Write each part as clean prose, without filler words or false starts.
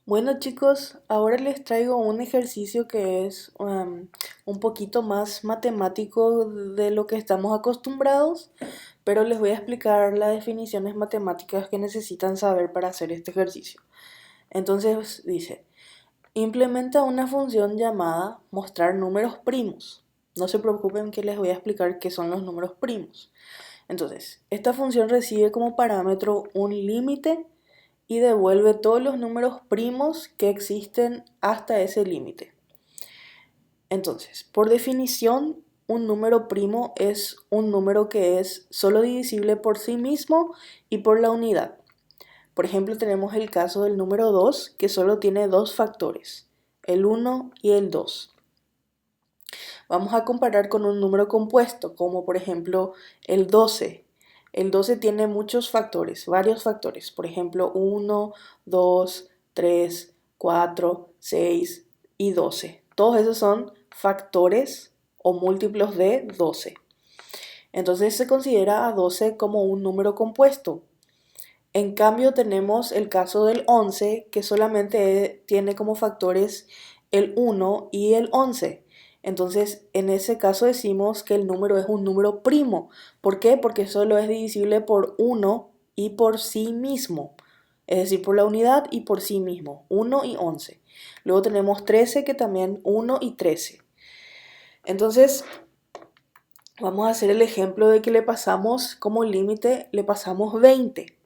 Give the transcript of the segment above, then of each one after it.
Bueno chicos, ahora les traigo un ejercicio que es un poquito más matemático de lo que estamos acostumbrados, pero les voy a explicar las definiciones matemáticas que necesitan saber para hacer este ejercicio. Entonces dice, implementa una función llamada mostrar números primos. No se preocupen que les voy a explicar qué son los números primos. Entonces, esta función recibe como parámetro un límite y devuelve todos los números primos que existen hasta ese límite. Entonces, por definición, un número primo es un número que es solo divisible por sí mismo y por la unidad. Por ejemplo, tenemos el caso del número 2, que solo tiene dos factores, el 1 y el 2. Vamos a comparar con un número compuesto, como por ejemplo el 12. El 12 tiene muchos factores, varios factores. Por ejemplo, 1, 2, 3, 4, 6 y 12. Todos esos son factores o múltiplos de 12. Entonces se considera a 12 como un número compuesto. En cambio tenemos el caso del 11 que solamente tiene como factores el 1 y el 11. Entonces en ese caso decimos que el número es un número primo. ¿Por qué? Porque solo es divisible por 1 y por sí mismo. Es decir, por la unidad y por sí mismo. 1 y 11. Luego tenemos 13 que también 1 y 13. Entonces vamos a hacer el ejemplo de que le pasamos como límite, le pasamos 20.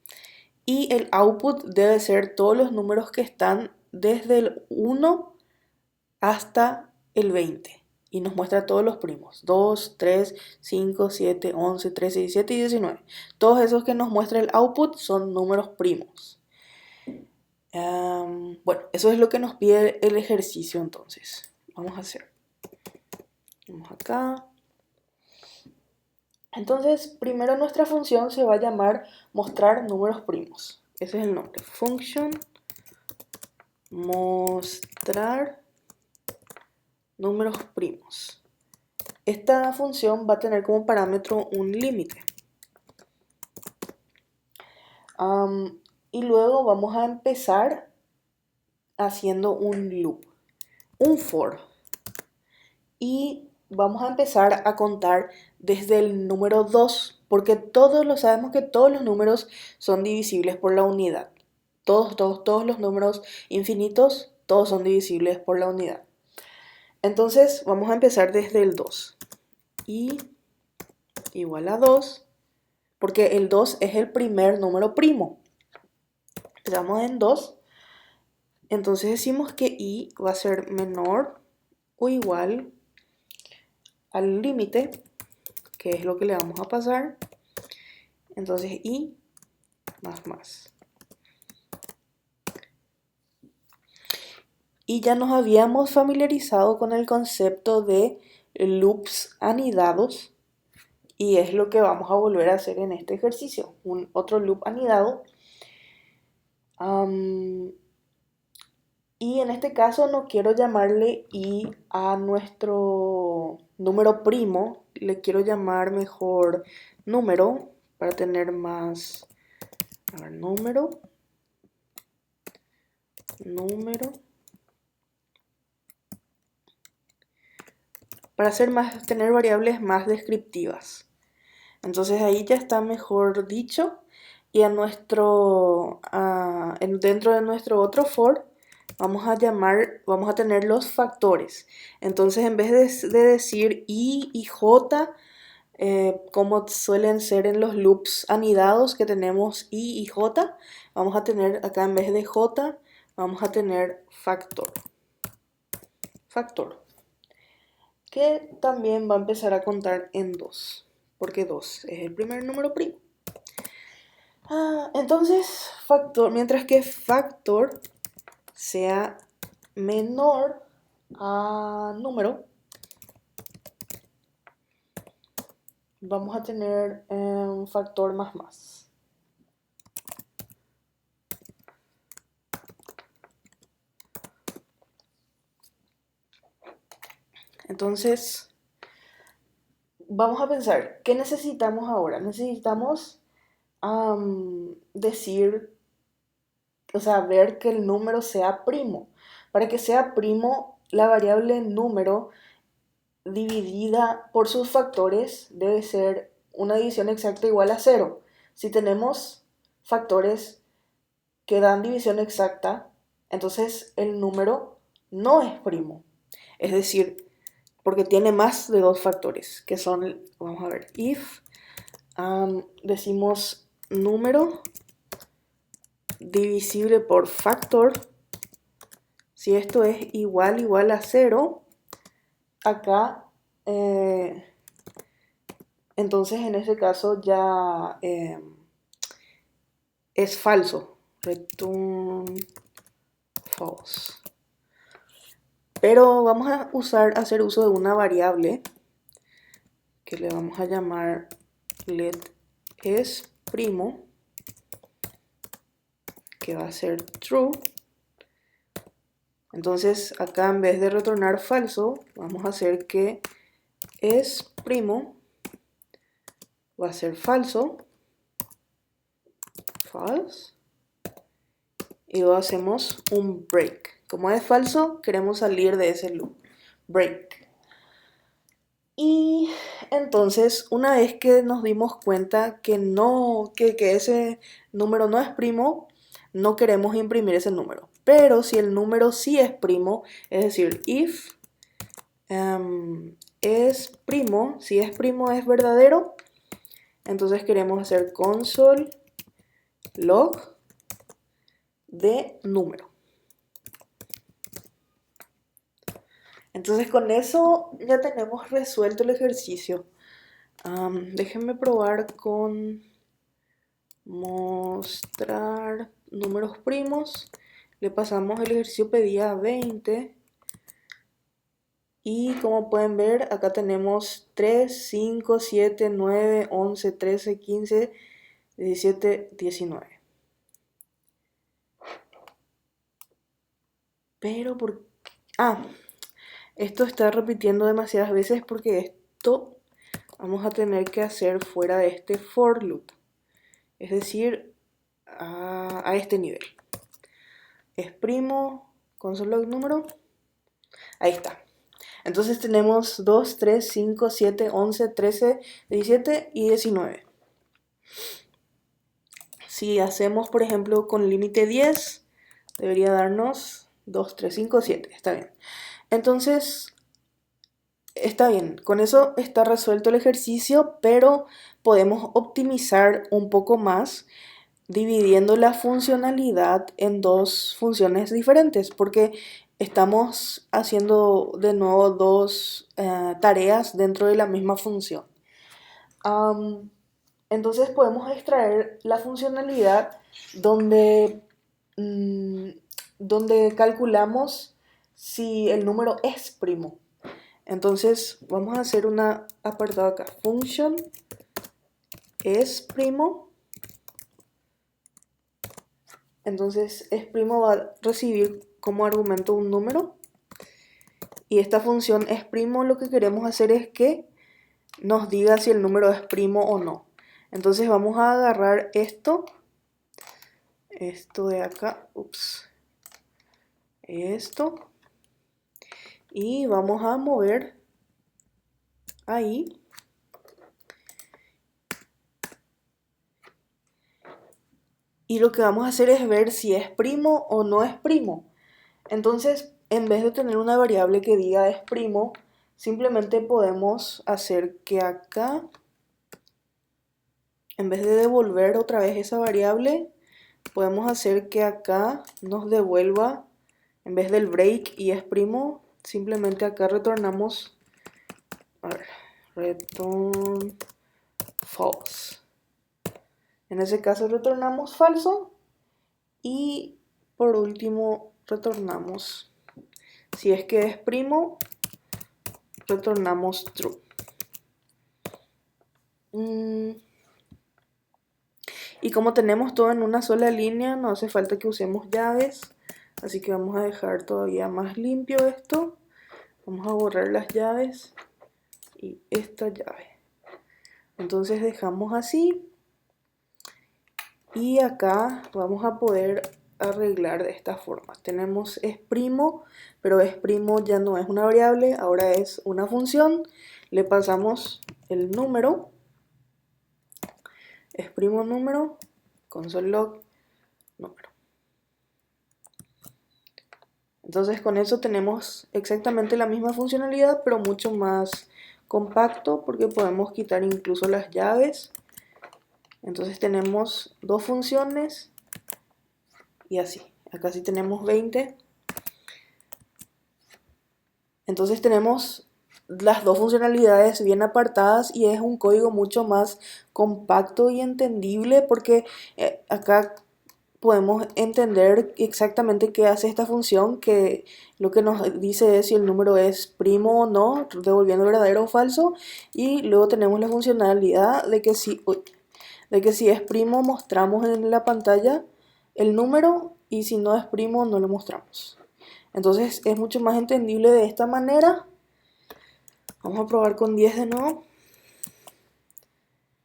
Y el output debe ser todos los números que están desde el 1 hasta el 20. Y nos muestra todos los primos. 2, 3, 5, 7, 11, 13, 17 y 19. Todos esos que nos muestra el output son números primos. Bueno, eso es lo que nos pide el ejercicio entonces. Vamos a hacer. Vamos acá. Entonces, primero nuestra función se va a llamar mostrar números primos. Ese es el nombre. Function mostrar números primos. Esta función va a tener como parámetro un límite. Y luego vamos a empezar haciendo un loop, un for. Y vamos a empezar a contar desde el número 2, porque sabemos que todos los números son divisibles por la unidad. Todos los números infinitos, todos son divisibles por la unidad. Entonces vamos a empezar desde el 2. Y igual a 2, porque el 2 es el primer número primo. Empezamos en 2, entonces decimos que i va a ser menor o igual al límite, que es lo que le vamos a pasar. Entonces i más. Y ya nos habíamos familiarizado con el concepto de loops anidados, y es lo que vamos a volver a hacer en este ejercicio, un otro loop anidado. Y en este caso no quiero llamarle i a nuestro número primo, le quiero llamar mejor número para tener más, a ver, número, para tener variables más descriptivas. Entonces ahí ya está mejor dicho, y dentro de nuestro otro for vamos a tener los factores. Entonces en vez de decir i y j, como suelen ser en los loops anidados que tenemos i y j, vamos a tener acá en vez de j, vamos a tener factor, que también va a empezar a contar en 2, porque 2 es el primer número primo. Entonces, mientras que factor sea menor a número, vamos a tener un factor más. Entonces, vamos a pensar, ¿qué necesitamos ahora? Necesitamos decir, o sea, ver que el número sea primo. Para que sea primo, la variable número dividida por sus factores debe ser una división exacta igual a cero. Si tenemos factores que dan división exacta, entonces el número no es primo. Es decir, porque tiene más de dos factores, que son, vamos a ver, if, decimos número divisible por factor, si esto es igual a cero, acá, entonces en ese caso ya es falso, return false. Pero vamos a hacer uso de una variable que le vamos a llamar let es primo, que va a ser true. Entonces acá en vez de retornar falso, vamos a hacer que es primo va a ser falso, false, y luego hacemos un break. Como es falso, queremos salir de ese loop, break. Y entonces, una vez que nos dimos cuenta que ese número no es primo, no queremos imprimir ese número. Pero si el número sí es primo, es decir, if es primo, si es primo es verdadero, entonces queremos hacer console log de número. Entonces con eso ya tenemos resuelto el ejercicio. Déjenme probar con mostrar números primos. Le pasamos el ejercicio pedía 20. Y como pueden ver, acá tenemos 3, 5, 7, 9, 11, 13, 15, 17, 19. Pero por... esto está repitiendo demasiadas veces porque esto vamos a tener que hacer fuera de este for loop. Es decir, a este nivel. Es primo, console log número. Ahí está. Entonces tenemos 2, 3, 5, 7, 11, 13, 17 y 19. Si hacemos, por ejemplo, con límite 10, debería darnos 2, 3, 5, 7. Está bien. Entonces, está bien. Con eso está resuelto el ejercicio, pero podemos optimizar un poco más dividiendo la funcionalidad en dos funciones diferentes, porque estamos haciendo de nuevo dos tareas dentro de la misma función. Entonces podemos extraer la funcionalidad donde, donde calculamos si el número es primo. Entonces vamos a hacer una apartado acá, function es primo. Entonces es primo va a recibir como argumento un número. Y esta función es primo lo que queremos hacer es que nos diga si el número es primo o no. Entonces vamos a agarrar esto de acá, esto, y vamos a mover ahí. Y lo que vamos a hacer es ver si es primo o no es primo. Entonces, en vez de tener una variable que diga es primo, simplemente podemos hacer que acá, en vez de devolver otra vez esa variable, podemos hacer que acá nos devuelva, en vez del break y es primo, simplemente acá retornamos, return false. En ese caso retornamos falso y por último retornamos, si es que es primo, retornamos true. Y como tenemos todo en una sola línea, no hace falta que usemos llaves, así que vamos a dejar todavía más limpio esto. Vamos a borrar las llaves y esta llave. Entonces dejamos así. Y acá vamos a poder arreglar de esta forma. Tenemos es primo, pero es primo ya no es una variable, ahora es una función. Le pasamos el número, es primo número, console.log número. Entonces con eso tenemos exactamente la misma funcionalidad, pero mucho más compacto porque podemos quitar incluso las llaves. Entonces tenemos dos funciones y así. Acá sí tenemos 20. Entonces tenemos las dos funcionalidades bien apartadas y es un código mucho más compacto y entendible porque acá podemos entender exactamente qué hace esta función, que lo que nos dice es si el número es primo o no, devolviendo verdadero o falso, y luego tenemos la funcionalidad de que si es primo mostramos en la pantalla el número y si no es primo no lo mostramos. Entonces es mucho más entendible de esta manera. Vamos a probar con 10 de nuevo.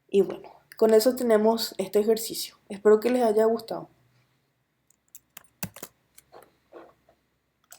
Y bueno, con eso tenemos este ejercicio. Espero que les haya gustado.